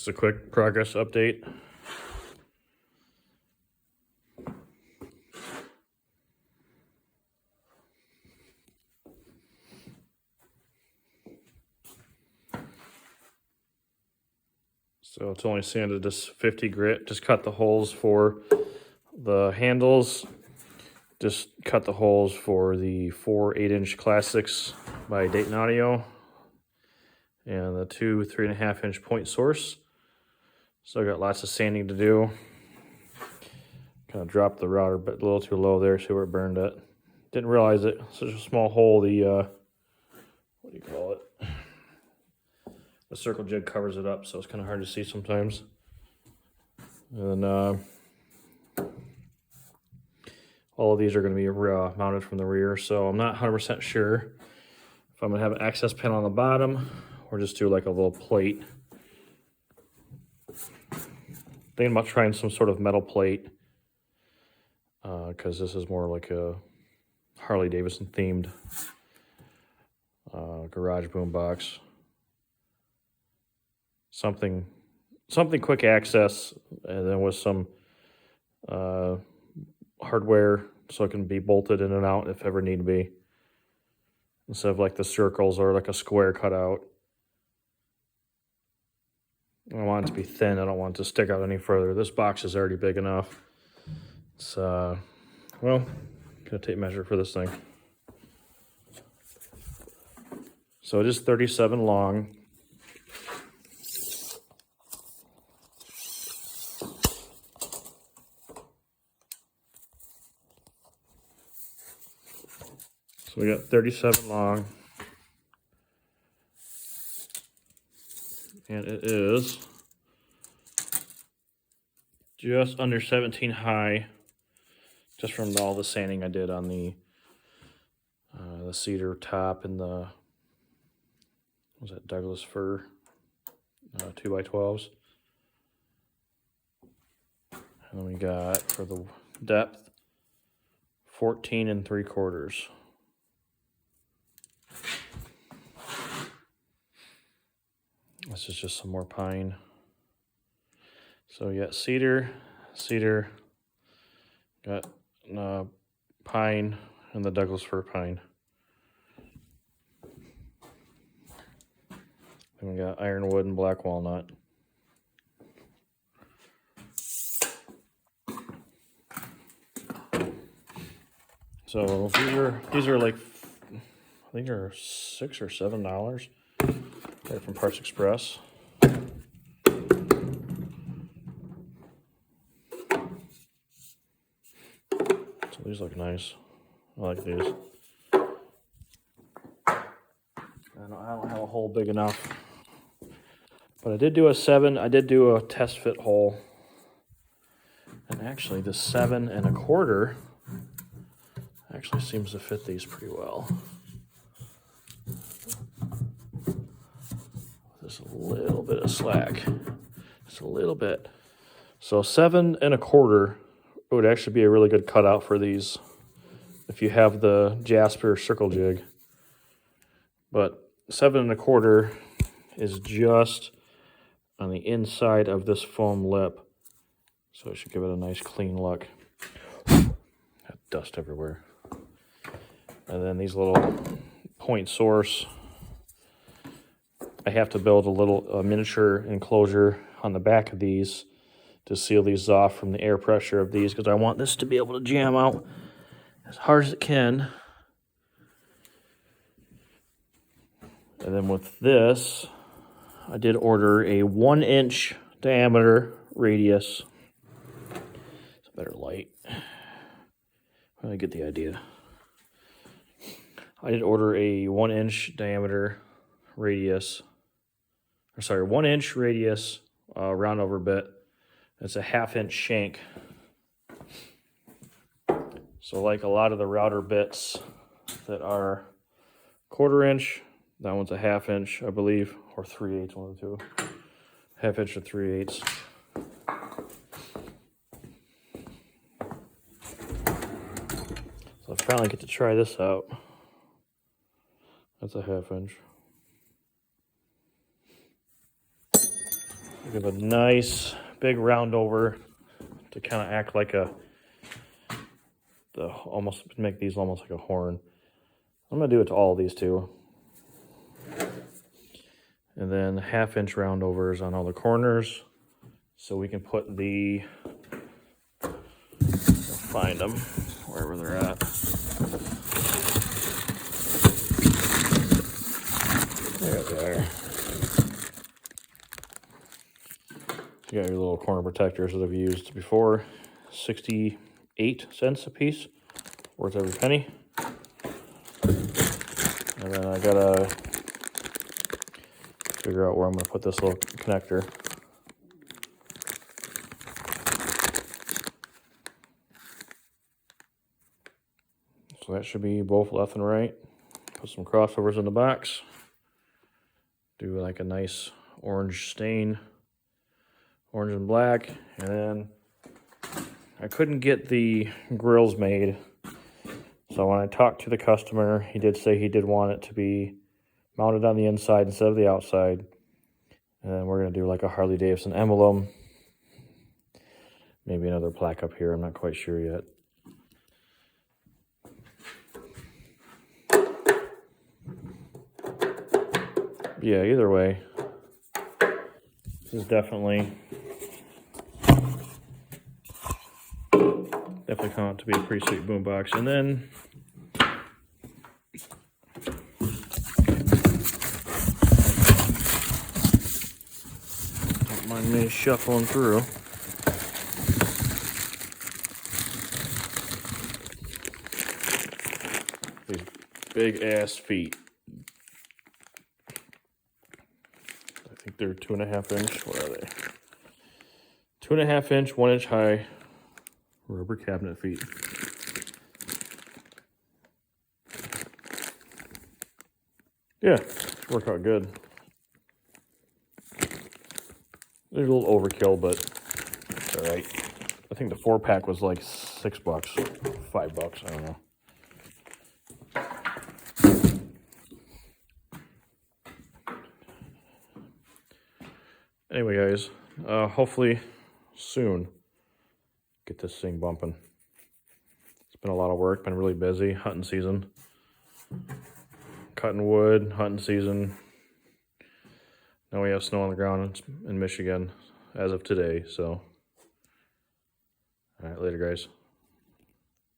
Just a quick progress update. So it's only sanded this 50 grit. Just cut the holes for the handles. Just cut the holes for the 4 8-inch classics by Dayton Audio and the 2 3.5-inch point source. Still got lots of sanding to do. Kind of dropped the router but a little too low there, see where it burned at. Didn't realize it. Such a small hole. The what do you call it? The circle jig covers it up, so it's kind of hard to see sometimes. And all of these are going to be mounted from the rear, so I'm not 100% sure if I'm going to have an access panel on the bottom or just do like a little plate. Thinking about trying some sort of metal plate because this is more like a Harley Davison themed garage boombox. Something quick access, and then with some hardware so it can be bolted in and out if ever need be, instead of like the circles or like a square cut out. I want it to be thin. I don't want it to stick out any further. This box is already big enough. It's well, gonna tape measure for this thing. So it is 37 long. So we got 37 long, and it is just under 17 high, just from all the sanding I did on the cedar top and the, what was that, Douglas fir 2x12s. And then we got, for the depth, 14 3/4. This is just some more pine. So you got cedar, got pine, and the Douglas fir pine. Then we got ironwood and black walnut. So these are like, I think they're $6 or $7. They're from Parts Express. So these look nice. I like these. I don't have a hole big enough, but I did do a test fit hole, and actually the 7 1/4 actually seems to fit these pretty well. Just a little bit of slack, just a little bit. So 7 1/4 would actually be a really good cutout for these if you have the Jasper circle jig. But 7 1/4 is just on the inside of this foam lip, so it should give it a nice clean look. Got dust everywhere. And then these little point source, I have to build a miniature enclosure on the back of these to seal these off from the air pressure of these, because I want this to be able to jam out as hard as it can. And then with this, I did order a 1-inch diameter radius. It's a better light. I get the idea. I did order a 1-inch diameter radius. 1-inch radius round over bit. It's a 1/2-inch shank. So like a lot of the router bits that are 1/4 inch, that one's a 1/2 inch, I believe, or 3/8, one of the two. 1/2 inch or 3/8. So I finally get to try this out. That's a 1/2 inch. Give a nice big round over to kind of act like almost make these almost like a horn. I'm gonna do it to all of these too. And then 1/2 inch round overs on all the corners, so we can put the, find them wherever they're at. There they are. You got your little corner protectors that I've used before. 68 cents a piece, worth every penny. And then I gotta figure out where I'm gonna put this little connector. So that should be both left and right. Put some crossovers in the box. Do like a nice orange stain, orange and black. And then I couldn't get the grills made. So when I talked to the customer, he did say he did want it to be mounted on the inside instead of the outside. And then we're gonna do like a Harley Davison emblem. Maybe another plaque up here, I'm not quite sure yet. Yeah, either way, this is definitely come out to be a pretty sweet boombox. And then don't mind me shuffling through. These big ass feet. I think they're 2.5 inch. What are they? 2.5 inch, 1 inch high rubber cabinet feet. Yeah, work out good. They're a little overkill, but it's all right. I think the 4-pack was like $6, $5. I don't know. Anyway, guys, hopefully soon get this thing bumping. It's been a lot of work, been really busy, hunting season. Cutting wood, hunting season. Now we have snow on the ground in Michigan as of today, so. All right, later, guys.